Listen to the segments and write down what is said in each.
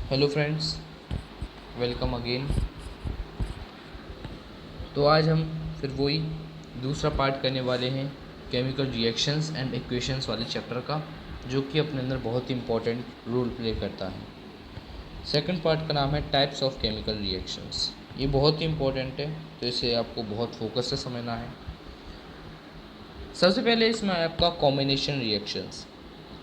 Hello friends, welcome again. तो आज हम फिर वही दूसरा पार्ट करने वाले हैं केमिकल रिएक्शंस एंड इक्वेशंस वाले चैप्टर का, जो कि अपने अंदर बहुत ही इंपॉर्टेंट रोल प्ले करता है। सेकंड पार्ट का नाम है टाइप्स ऑफ केमिकल रिएक्शंस। ये बहुत ही इंपॉर्टेंट है, तो इसे आपको बहुत फोकस से समझना है। सबसे पहले इसमें आपका कॉम्बिनेशन रिएक्शंस।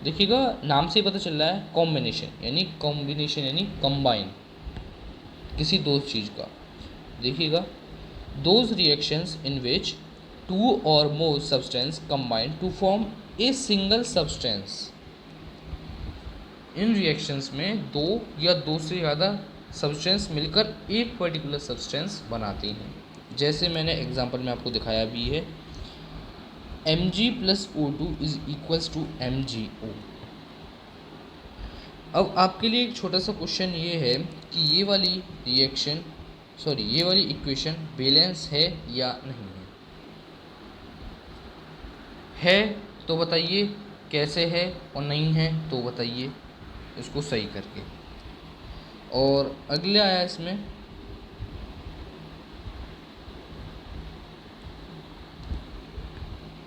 देखिएगा, नाम से ही पता चल रहा है कॉम्बिनेशन यानी कंबाइन किसी दो चीज़ का। देखिएगा, those reactions in which two or more substance combine to form a single substance। In reactions में दो या दो से ज़्यादा सब्सटेंस मिलकर एक पर्टिकुलर सब्सटेंस बनाती हैं। जैसे मैंने एग्जांपल में आपको दिखाया भी है, Mg + O2 is equals to MgO। अब आपके लिए एक छोटा सा क्वेश्चन ये है कि ये वाली इक्वेशन बैलेंस है या नहीं है तो बताइए कैसे है, और नहीं है तो बताइए इसको सही करके। और अगले आया इसमें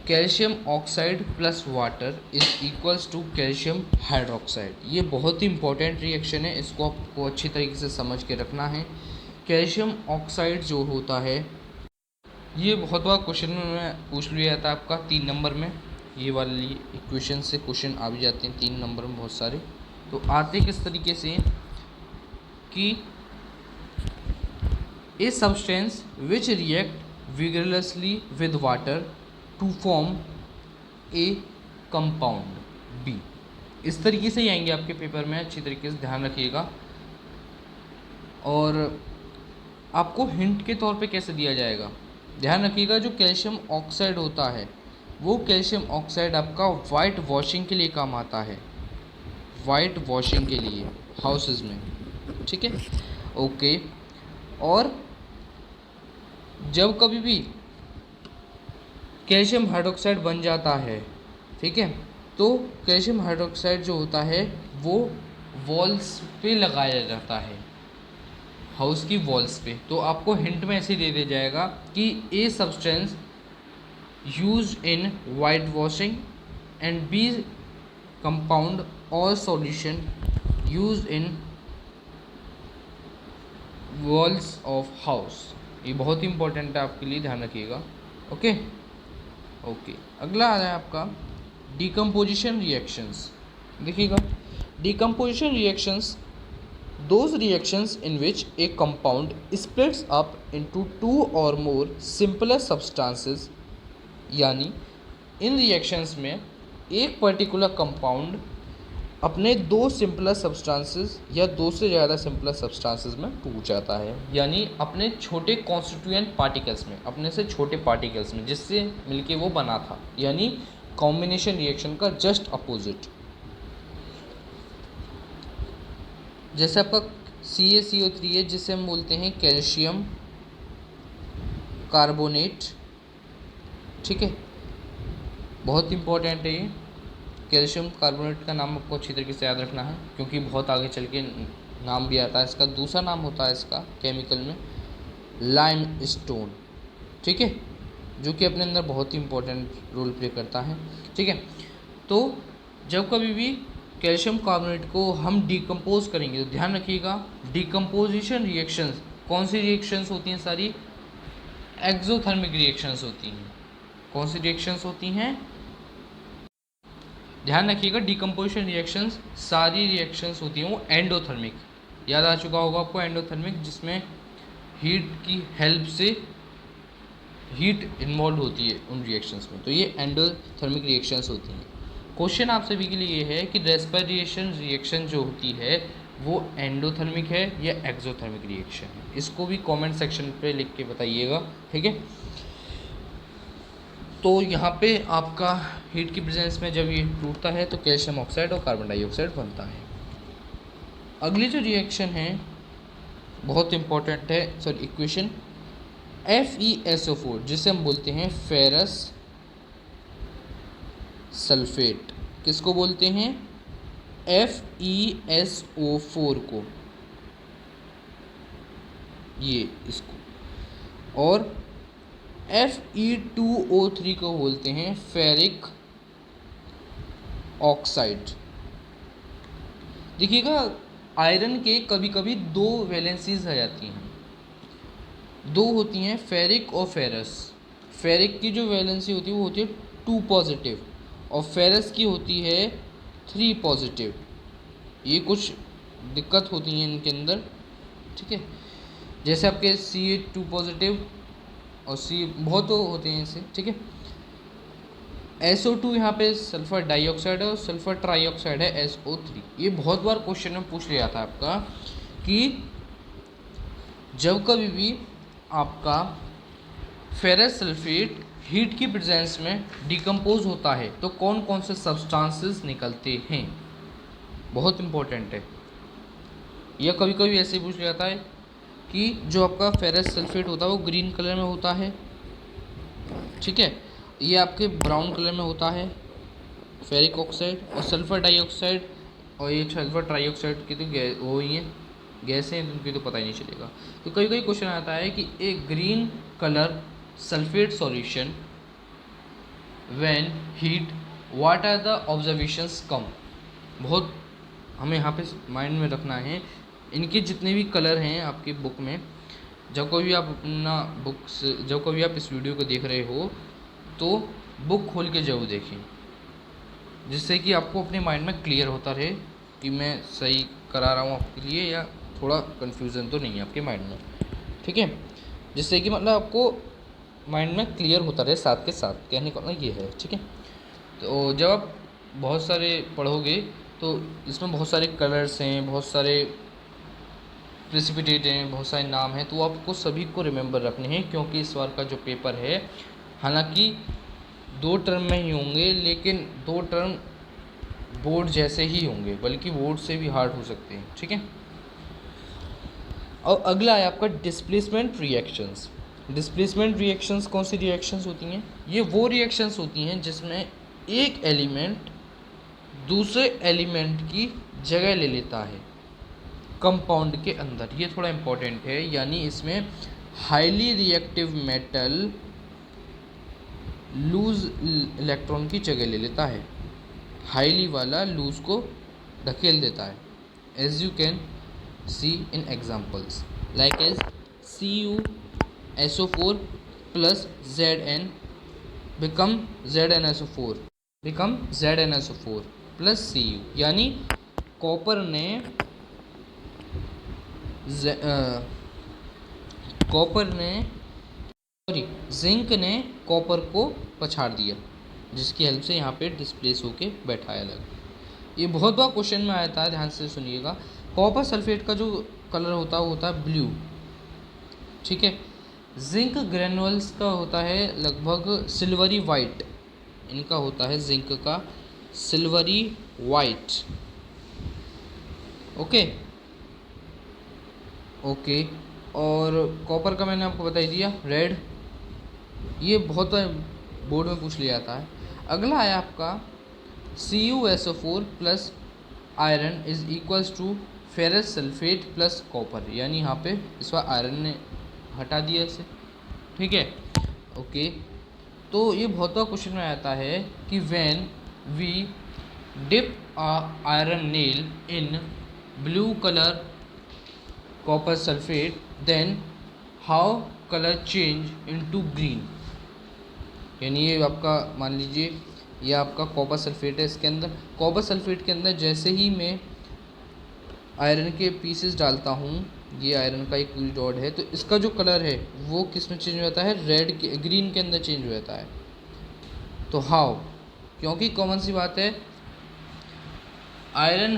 calcium oxide plus water is equals to calcium hydroxide. ये बहुत ही इंपॉर्टेंट रिएक्शन है, इसको आपको अच्छी तरीके से समझ के रखना है। कैल्शियम ऑक्साइड जो होता है, ये बहुत बार क्वेश्चन में पूछ लिया जाता है आपका 3 नंबर में। ये वाली इक्वेशन से क्वेश्चन आ भी जाते हैं 3 नंबर में बहुत सारे। तो आते किस तरीके से कि ए substance which react vigorously with water to form a compound B. इस तरीके से ही आएंगे आपके पेपर में, अच्छी तरीके से ध्यान रखिएगा। और आपको हिंट के तौर पे कैसे दिया जाएगा, ध्यान रखिएगा। जो कैल्शियम ऑक्साइड होता है, वो कैल्शियम ऑक्साइड आपका वाइट वॉशिंग के लिए काम आता है, वाइट वॉशिंग के लिए हाउसेस में, ठीक है, ओके। और जब कभी भी कैल्शियम हाइड्रोक्साइड बन जाता है, ठीक है, तो कैल्शियम हाइड्रोक्साइड जो होता है वो वॉल्स पे लगाया जाता है, हाउस की वॉल्स पे। तो आपको हिंट में ऐसे दे दिया जाएगा कि ए substance used in white washing and B compound और solution used in walls of house. ये बहुत ही इंपॉर्टेंट है आपके लिए, ध्यान रखिएगा। Okay okay. अगला आ रहा है आपका डिकम्पोजिशन रिएक्शंस। देखिएगा, decomposition reactions those reactions in which a compound splits up into two or more simpler substances। यानी इन रिएक्शंस में एक पर्टिकुलर कंपाउंड अपने दो सिंपलर सब्सटेंसेस या दो से ज़्यादा सिंपलर सब्सटेंसेस में टूट जाता है, यानी अपने छोटे कॉन्स्टिट्यूएंट पार्टिकल्स में, अपने से छोटे पार्टिकल्स में, जिससे मिलके वो बना था, यानी कॉम्बिनेशन रिएक्शन का जस्ट अपोजिट। जैसे आपका CaCO3 है, जिसे हम बोलते हैं कैल्शियम कार्बोनेट, ठीक है, बहुत इंपॉर्टेंट है ये। कैल्शियम कार्बोनेट का नाम आपको अच्छी तरीके से याद रखना है, क्योंकि बहुत आगे चल के नाम भी आता है इसका। दूसरा नाम होता है इसका केमिकल में लाइम स्टोन, ठीक है, जो कि अपने अंदर बहुत ही इंपॉर्टेंट रोल प्ले करता है, ठीक है। तो जब कभी भी कैल्शियम कार्बोनेट को हम डिकम्पोज करेंगे तो ध्यान रखिएगा, डिकम्पोजिशन रिएक्शंस कौन सी रिएक्शंस होती हैं? सारी एक्सोथर्मिक रिएक्शंस होती हैं। कौन सी रिएक्शंस होती हैं? ध्यान रखिएगा, डिकम्पोजिशन रिएक्शंस सारी रिएक्शंस होती हैं वो एंडोथर्मिक। याद आ चुका होगा आपको एंडोथर्मिक, जिसमें हीट की हेल्प से हीट इन्वॉल्व होती है उन रिएक्शंस में। तो ये एंडोथर्मिक रिएक्शंस होती हैं। क्वेश्चन आप सभी के लिए ये है कि रेस्पिरेशन रिएक्शन जो होती है वो एंडोथर्मिक है या एक्सोथर्मिक रिएक्शन है? इसको भी कमेंट सेक्शन पे लिख के बताइएगा, ठीक है। तो यहाँ पे आपका हीट की प्रेजेंस में जब ये टूटता है तो कैल्शियम ऑक्साइड और कार्बन डाइऑक्साइड बनता है। अगली जो रिएक्शन है बहुत इंपॉर्टेंट है, सॉरी इक्वेशन FeSO4, जिसे हम बोलते हैं फेरस सल्फेट। किसको बोलते हैं? FeSO4 को। ये इसको। और Fe2O3 को बोलते हैं फेरिक ऑक्साइड। देखिएगा आयरन के कभी कभी दो वैलेंसीज आ जाती हैं, दो होती हैं, फेरिक और फेरस। फेरिक की जो वैलेंसी होती है वो होती है 2 पॉजिटिव और फेरस की होती है 3 पॉजिटिव। ये कुछ दिक्कत होती हैं इनके अंदर, ठीक है। जैसे आपके Ca2 पॉजिटिव और सी बहुत होते हैं इसे, ठीक है। SO2 यहाँ पे सल्फर डाइऑक्साइड है और सल्फर ट्राईऑक्साइड है SO3। ये बहुत बार क्वेश्चन में पूछ लिया था आपका कि जब कभी भी आपका फेरस सल्फेट हीट की प्रेजेंस में डिकम्पोज होता है तो कौन कौन से सब्सटेंसेस निकलते हैं, बहुत इंपॉर्टेंट है। यह कभी कभी ऐसे पूछ लिया जाता है कि जो आपका फेरस सल्फेट होता है वो ग्रीन कलर में होता है, ठीक है, ये आपके ब्राउन कलर में होता है फेरिक ऑक्साइड, और सल्फर डाइऑक्साइड और ये सल्फर ट्राईऑक्साइड की तो वो ही है, गैस हैं, उनकी तो पता ही नहीं चलेगा। तो कई कई क्वेश्चन आता है कि a green colour sulphate solution when heat what are the observations come. बहुत हमें यहाँ पे माइंड में रखना है, इनके जितने भी कलर हैं आपकी बुक में, जब कभी आप अपना जब कभी आप इस वीडियो को देख रहे हो तो बुक खोल के जरूर देखें, जिससे कि आपको अपने माइंड में क्लियर होता रहे कि मैं सही करा रहा हूँ आपके लिए या थोड़ा कन्फ्यूज़न तो नहीं है आपके माइंड में, ठीक है। जिससे कि मतलब आपको माइंड में क्लियर होता रहे साथ के साथ, कहने का मतलब ये है, ठीक है। तो जब आप बहुत सारे पढ़ोगे तो इसमें बहुत सारे कलर्स हैं, बहुत सारे प्रेसिपिटेट हैं, बहुत सारे नाम हैं, तो आपको सभी को रिमेंबर रखने हैं, क्योंकि इस बार का जो पेपर है हालांकि 2 टर्म में ही होंगे, लेकिन 2 टर्म बोर्ड जैसे ही होंगे, बल्कि बोर्ड से भी हार्ड हो सकते हैं, ठीक है। और अगला है आपका डिस्प्लेसमेंट रिएक्शंस। डिस्प्लेसमेंट रिएक्शंस कौन सी रिएक्शंस होती हैं? ये वो रिएक्शंस होती हैं जिसमें एक एलिमेंट दूसरे एलिमेंट की जगह ले लेता है कंपाउंड के अंदर। ये थोड़ा इम्पोर्टेंट है, यानी इसमें highly reactive metal loose electron की जगह ले लेता है, हाईली वाला लूज को धकेल देता है। As you can see in examples like as CuSO4 plus Zn become ZnSO4 plus Cu, यानी कॉपर ने जिंक ने कॉपर को पछाड़ दिया, जिसकी हेल्प से यहाँ पे डिस्प्लेस होके बैठा है अलग। ये बहुत बार क्वेश्चन में आता है, ध्यान से सुनिएगा। कॉपर सल्फेट का जो कलर होता है वो होता है ब्लू, ठीक है। जिंक ग्रेनुअल्स का होता है लगभग सिल्वरी वाइट, इनका होता है जिंक का सिल्वरी वाइट, ओके। और कॉपर का मैंने आपको बता ही दिया रेड, ये बहुत बोर्ड में पूछ लिया जाता है। अगला है आपका CuSO4 plus iron is equals to ferrous sulphate plus copper, यानी यहाँ पे इस बार आयरन ने हटा दिया इसे, ठीक है, ओके। तो ये बहुत बार क्वेश्चन में आता है कि when we dip iron nail in blue colour copper sulphate then how colour change into green. यानी ये आपका मान लीजिए ये आपका कॉपर सल्फेट है, इसके अंदर कॉपर सल्फेट के अंदर जैसे ही मैं आयरन के पीसेस डालता हूँ, ये आयरन का एक रॉड है, तो इसका जो कलर है वो किस में चेंज हो जाता है? रेड के ग्रीन के अंदर चेंज हो जाता है। तो हाउ? क्योंकि कॉमन सी बात है, iron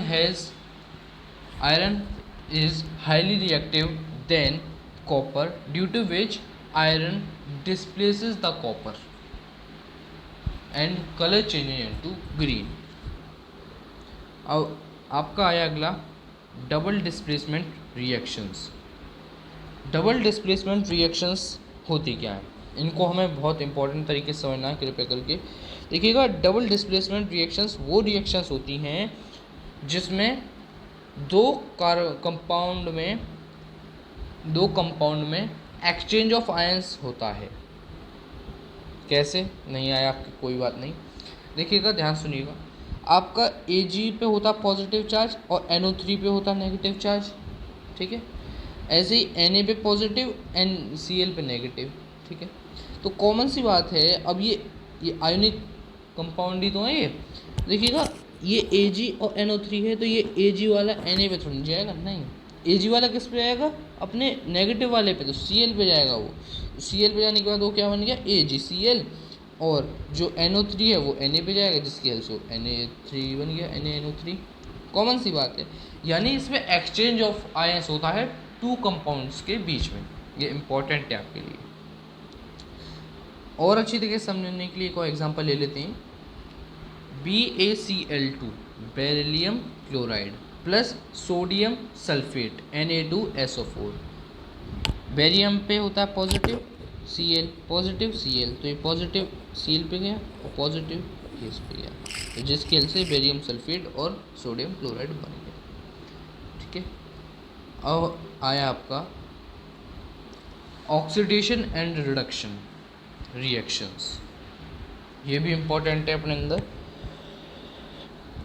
is highly reactive then copper due to which iron displaces the copper and colour changing into green. अब आपका आया अगला double displacement reactions. Double displacement reactions होती क्या है, इनको हमें बहुत इंपॉर्टेंट तरीके से समझना है, कृपया करके देखिएगा। डबल डिस्प्लेसमेंट रिएक्शंस वो रिएक्शंस होती हैं जिसमें दो कंपाउंड में दो कंपाउंड में एक्सचेंज ऑफ आयंस होता है। कैसे, नहीं आया आपकी कोई बात नहीं, देखिएगा ध्यान सुनिएगा। आपका Ag पे होता पॉजिटिव चार्ज और NO3 पे होता नेगेटिव चार्ज, ठीक है। ऐसे ही Na पे पॉजिटिव, NCl पे नेगेटिव, ठीक है। तो कॉमन सी बात है, अब ये आयोनिक कंपाउंड ही तो है ये। देखिएगा ये Ag और NO3 है, तो ये Ag वाला Na पे थोड़ी नहीं जाएगा, नहीं। Ag वाला किस पे जाएगा, अपने नेगेटिव वाले पे, तो Cl पे जाएगा वो। Cl पे जाने के बाद वो क्या बन गया, AgCl, और जो NO3 है वो Na पे जाएगा, जिसकी हेल्प से Na3 बन गया, NaNO3। कॉमन सी बात है, यानी इसमें एक्सचेंज ऑफ आयंस होता है टू कंपाउंड्स के बीच में। ये इंपॉर्टेंट है आपके लिए। और अच्छी तरीके से समझने के लिए एक और एग्जांपल ले लेते हैं। BaCl2 beryllium chloride plus sodium sulphate Na2SO4। Barium पे होता है पॉजिटिव Cl, पॉजिटिव Cl, तो ये पॉजिटिव Cl पे गया और पॉजिटिव इस पे गया, तो जिसकी हेल्प से बेरियम सल्फेट और सोडियम क्लोराइड बन गया, ठीक है। अब आया आपका ऑक्सीडेशन एंड रिडक्शन रिएक्शंस, ये भी इम्पोर्टेंट है अपने अंदर।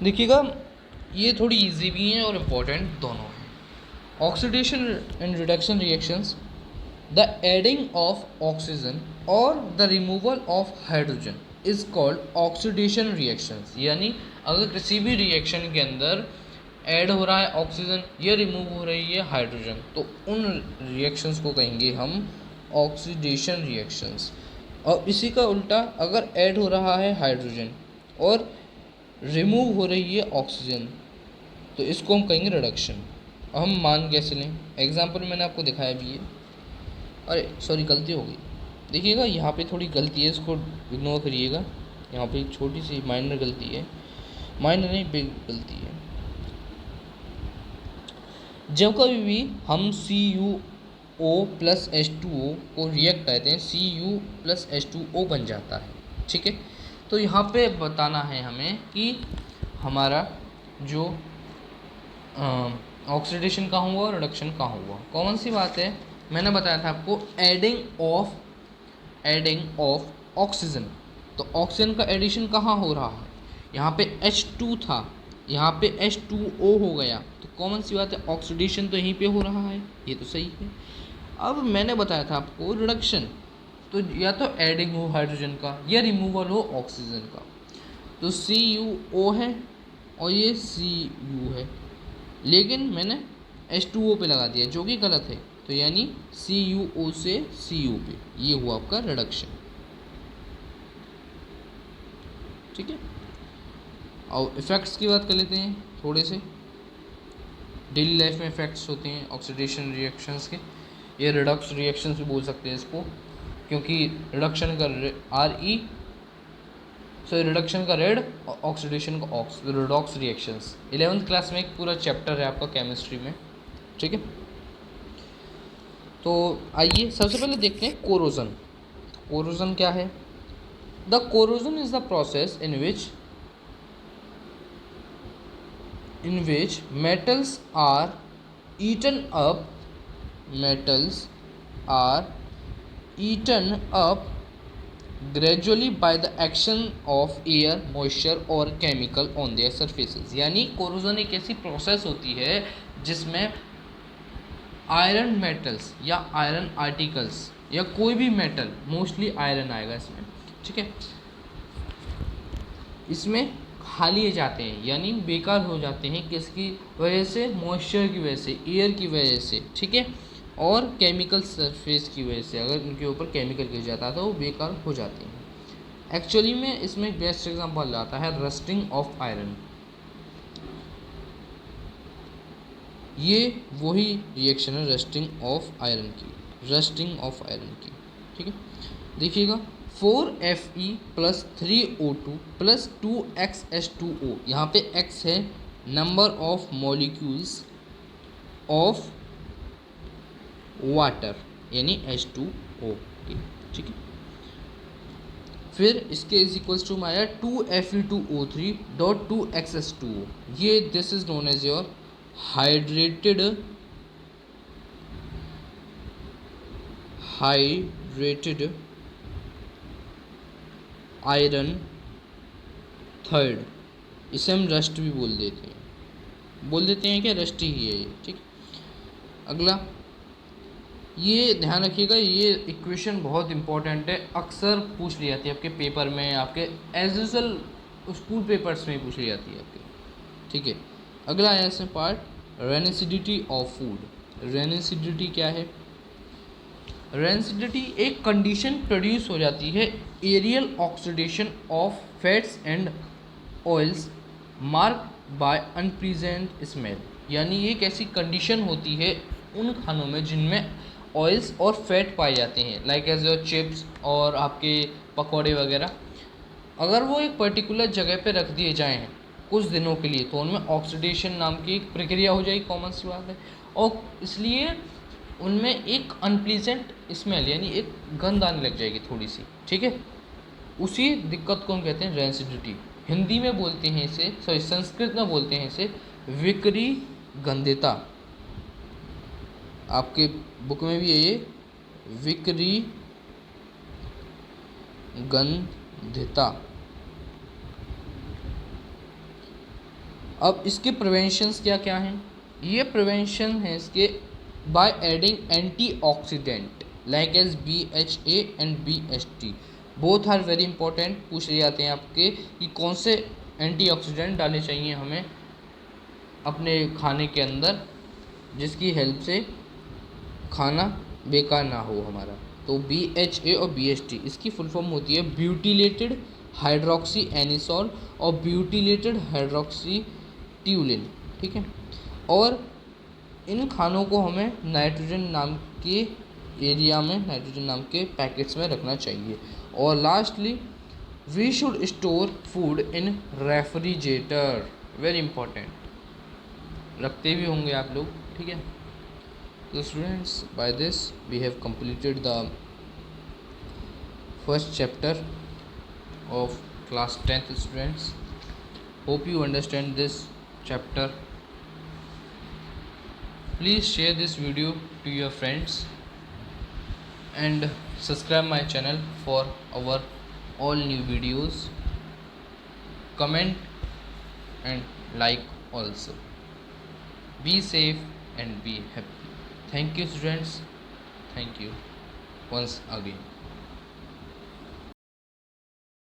देखिएगा ये थोड़ी इजी भी हैं और इम्पोर्टेंट दोनों हैं। Oxidation and reduction reactions, the adding of oxygen और the removal of hydrogen is called oxidation reactions. यानी अगर किसी भी रिएक्शन के अंदर ऐड हो रहा है ऑक्सीजन या रिमूव हो रही है हाइड्रोजन, तो उन रिएक्शंस को कहेंगे हम ऑक्सीडेशन रिएक्शंस। और इसी का उल्टा, अगर ऐड हो रहा है हाइड्रोजन और रिमूव हो रही है ऑक्सीजन, तो इसको हम कहेंगे रिडक्शन। हम मान कैसे लें, एग्जाम्पल मैंने आपको दिखाया भी है। अरे सॉरी, गलती हो गई। देखिएगा यहाँ पे थोड़ी गलती है, इसको इग्नोर करिएगा। यहाँ पे एक छोटी सी माइनर गलती है, माइनर नहीं बिग गलती है। जब कभी भी हम CuO प्लस H2O को रिएक्ट करते हैं, Cu प्लस H2O बन जाता है, ठीक है। तो यहाँ पे बताना है हमें कि हमारा जो ऑक्सीडेशन कहाँ हुआ और रिडक्शन कहाँ हुआ। कॉमन सी बात है, मैंने बताया था आपको एडिंग ऑफ ऑक्सीजन। तो ऑक्सीजन का एडिशन कहाँ हो रहा है, यहाँ पे H2 था, यहाँ पे H2O हो गया, तो कॉमन सी बात है ऑक्सीडेशन तो यहीं पे हो रहा है, ये तो सही है। अब मैंने बताया था आपको रिडक्शन, तो या तो एडिंग हो हाइड्रोजन का या रिमूवल हो ऑक्सीजन का। तो CuO है और ये Cu है, लेकिन मैंने H2O पे लगा दिया, जो कि गलत है। तो यानी CuO से Cu पे, ये हुआ आपका रिडक्शन, ठीक है। और इफ़ेक्ट्स की बात कर लेते हैं थोड़े से। डेली लाइफ में इफ़ेक्ट्स होते हैं ऑक्सीडेशन रिएक्शंस के, ये रिडक्स रिएक्शंस भी बोल सकते हैं इसको, क्योंकि रिडक्शन का रिडक्शन का रेड और ऑक्सीडेशन का aux, redox reactions 11th class में एक पूरा चैप्टर है आपका केमिस्ट्री में, ठीक है। तो आइए सबसे पहले देखते हैं कोरोजन। कोरोजन क्या है? The corrosion is the process in which metals are eaten up gradually by the action of air, moisture और chemical on their surfaces। यानी कोरोजन एक ऐसी प्रोसेस होती है जिसमें आयरन मेटल्स या आयरन आर्टिकल्स या कोई भी मेटल, मोस्टली आयरन आएगा इसमें, ठीक है, इसमें खा लिए जाते हैं, यानी बेकार हो जाते हैं। किसकी वजह से? मॉइस्चर की वजह से, एयर की वजह से, ठीक है, और केमिकल सरफेस की वजह से। अगर उनके ऊपर केमिकल गिर जाता है तो वो बेकार हो जाते हैं। एक्चुअली में इसमें बेस्ट एग्जांपल आता है रस्टिंग ऑफ आयरन। ये वही रिएक्शन है रस्टिंग ऑफ आयरन की, ठीक है। देखिएगा 4Fe plus 3O2 plus 2XH2O, यहाँ पे X है number of molecules of water यानी H2O के, ठीक है। फिर इसके इज इक्वल्स टू हमारा 2Fe2O3 डॉट 2XH2O, ये this is known as your hydrated hydrated iron third, इसे हम रस्ट भी बोल देते हैं क्या, रस्ट ही है ये, ठीक। अगला, ये ध्यान रखिएगा, ये इक्वेशन बहुत इंपॉर्टेंट है, अक्सर पूछ ली जाती है आपके पेपर में, आपके एज यूजल स्कूल पेपर्स में पूछ ली जाती है आपके, ठीक है। अगला है इसमें part, rancidity of food. Rancidity क्या है? रेनिसिडिटी एक कंडीशन प्रोड्यूस हो जाती है, aerial oxidation of fats and oils mark by unpleasant smell. यानी एक ऐसी कंडीशन होती है उन खानों में जिनमें ऑयल्स और फैट पाए जाते हैं, लाइक एज चिप्स और आपके पकौड़े वगैरह, अगर वो एक पर्टिकुलर जगह पे रख दिए जाएँ कुछ दिनों के लिए तो उनमें ऑक्सीडेशन नाम की एक प्रक्रिया हो जाएगी, कॉमन सी बात है, और इसलिए उनमें एक अनप्लीजेंट स्मेल यानी एक गंध आने लग जाएगी थोड़ी सी, ठीक है। उसी दिक्कत को हम कहते हैं रेंसिडिटी। हिंदी में बोलते हैं इसे, सॉरी संस्कृत में बोलते हैं इसे विकरी गंधिता। आपके बुक में भी है ये, विकरी गंधिता। अब इसके प्रिवेंशंस क्या क्या हैं? ये प्रिवेंशन है इसके by adding antioxidant like as BHA and BHT, both are very important. पूछ लिए जाते हैं आपके कि कौन से एंटीऑक्सीडेंट डालने चाहिए हमें अपने खाने के अंदर जिसकी हेल्प से खाना बेकार ना हो हमारा। तो BHA और BHT, इसकी फुल फॉर्म होती है ब्यूटिलेटेड हाइड्रोक्सी एनिसोल और ब्यूटिलेटेड हाइड्रोक्सी ट्यूलिन, ठीक है। और इन खानों को हमें नाइट्रोजन नाम के एरिया में, नाइट्रोजन नाम के पैकेट्स में रखना चाहिए। और lastly, we should store food in refrigerator, very important, रखते भी होंगे आप लोग, ठीक है। तो students, by this we have completed the first chapter of class 10th students. Hope you understand this chapter. Please share this video to your friends and subscribe my channel for our all new videos. Comment and like also. Be safe and be happy. Thank you students. Thank you once again.